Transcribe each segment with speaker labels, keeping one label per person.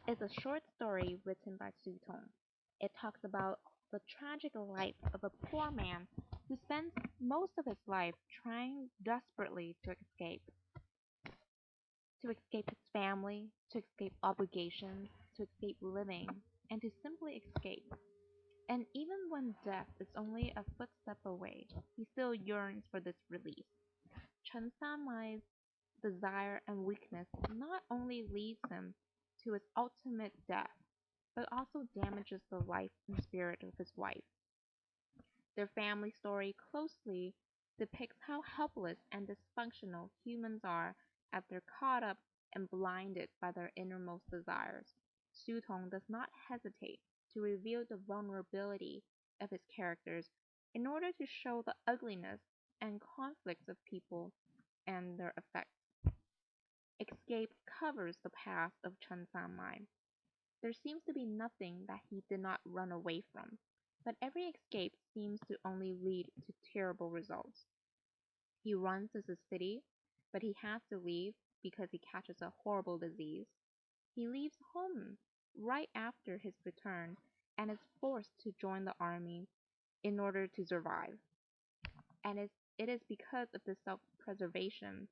Speaker 1: is a short story written by Tong. It talks about the tragic life of a poor man who spends most of his life trying desperately to escape his family, to escape obligations, to escape living, and to simply escape. And even when death is only a footstep away, he still yearns for this release. Chen Sanmai's desire and weakness not only leads him to his ultimate death, but also damages the life and spirit of his wife. Their family story closely depicts how helpless and dysfunctional humans are as they're caught up and blinded by their innermost desires. Su Tong does not hesitate to reveal the vulnerability of his characters in order to show the ugliness and conflicts of people and their effects. Escape covers the past of Chen Sanmai. There seems to be nothing that he did not run away from, but every escape seems to only lead to terrible results. He runs to the city, but he has to leave because he catches a horrible disease. He leaves home right after his return and is forced to join the army in order to survive. And it is because of this self-preservation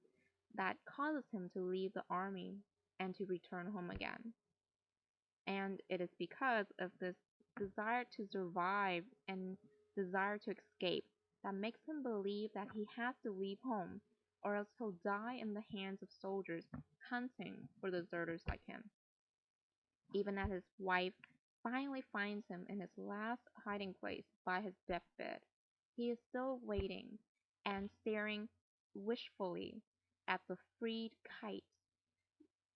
Speaker 1: that causes him to leave the army and to return home again. And it is because of this desire to survive and desire to escape that makes him believe that he has to leave home or else he'll die in the hands of soldiers hunting for deserters like him. Even as his wife finally finds him in his last hiding place by his deathbed, he is still waiting and staring wishfully at the freed kites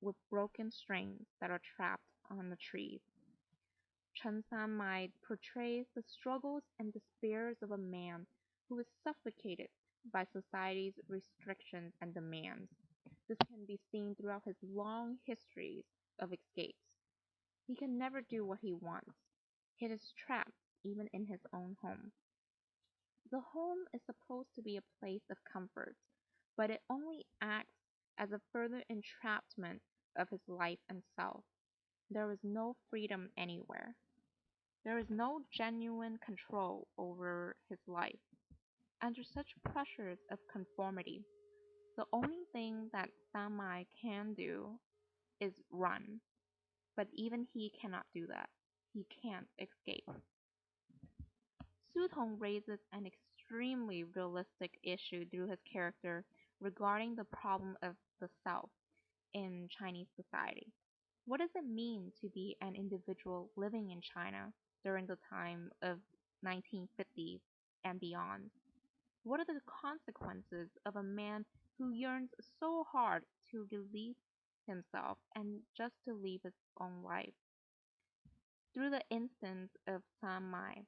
Speaker 1: with broken strings that are trapped on the trees. Chen Sanmai portrays the struggles and despairs of a man who is suffocated by society's restrictions and demands. This can be seen throughout his long histories of escapes. He can never do what he wants. He is trapped even in his own home. The home is supposed to be a place of comfort, but it only acts as a further entrapment of his life and self. There is no freedom anywhere. There is no genuine control over his life. Under such pressures of conformity, the only thing that Samai can do is run, but even he cannot do that. He can't escape. Su Tong raises an extremely realistic issue through his character regarding the problem of the self in Chinese society. What does it mean to be an individual living in China during the time of 1950s and beyond? What are the consequences of a man who yearns so hard to release himself and just to live his own life? Through the instance of San Mai,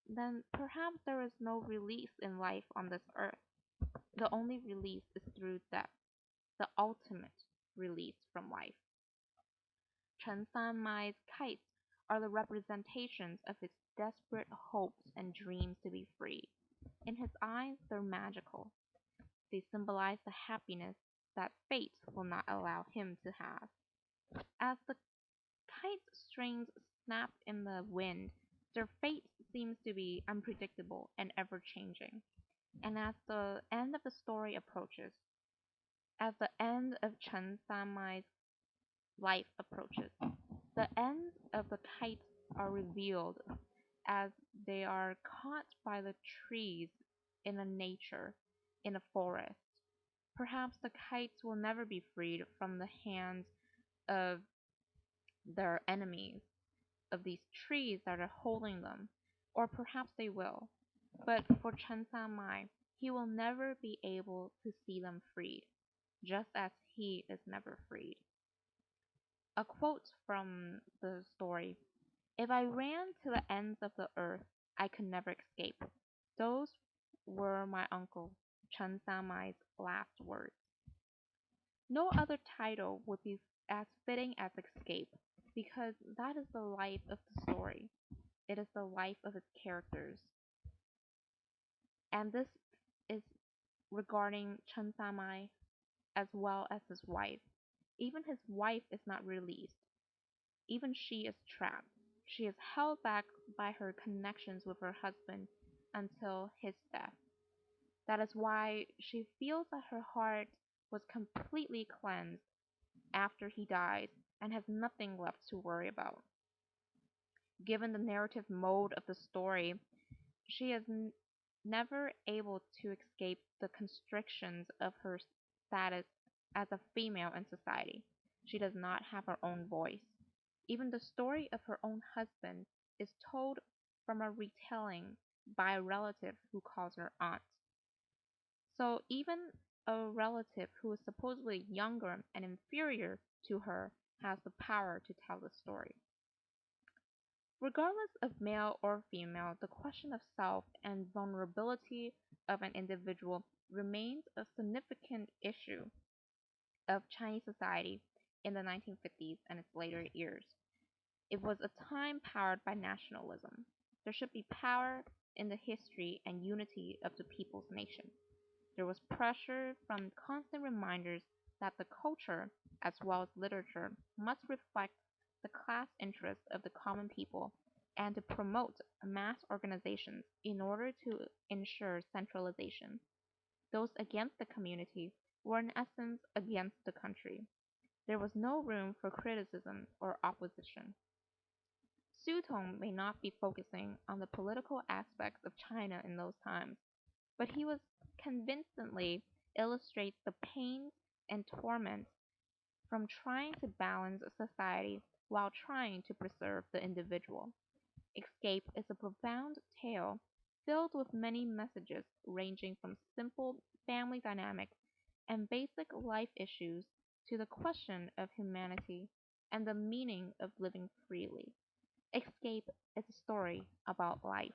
Speaker 1: then perhaps there is no release in life on this earth. The only release is through death, the ultimate release from life. Chen Sanmai's kites are the representations of his desperate hopes and dreams to be free. In his eyes, they're magical. They symbolize the happiness that fate will not allow him to have. As the kite's strings snap in the wind, their fate seems to be unpredictable and ever changing. And as the end of the story approaches, as the end of Chen Sanmai's life approaches, the ends of the kites are revealed as they are caught by the trees in a nature, in a forest. Perhaps the kites will never be freed from the hands of their enemies, of these trees that are holding them, or perhaps they will. But for Chen Sanmai, he will never be able to see them freed, just as he is never freed. A quote from the story: "If I ran to the ends of the earth, I could never escape." Those were my uncle Chen Sanmai's last words. No other title would be as fitting as Escape, because that is the life of the story. It is the life of its characters. And this is regarding Chen Samai as well as his wife. Even his wife is not released. Even she is trapped. She is held back by her connections with her husband until his death. That is why she feels that her heart was completely cleansed after he died and has nothing left to worry about. Given the narrative mode of the story, she is never able to escape the constrictions of her status as a female in society. She does not have her own voice. Even the story of her own husband is told from a retelling by a relative who calls her aunt. So even a relative who is supposedly younger and inferior to her has the power to tell the story. Regardless of male or female, the question of self and vulnerability of an individual remains a significant issue of Chinese society in the 1950s and its later years. It was a time powered by nationalism. There should be power in the history and unity of the people's nation. There was pressure from constant reminders that the culture, as well as literature, must reflect the class interests of the common people and to promote mass organizations in order to ensure centralization. Those against the community were in essence against the country. There was no room for criticism or opposition. Su Tong may not be focusing on the political aspects of China in those times, but he was convincingly illustrates the pains and torments from trying to balance society while trying to preserve the individual. Escape is a profound tale filled with many messages ranging from simple family dynamics and basic life issues to the question of humanity and the meaning of living freely. Escape is a story about life.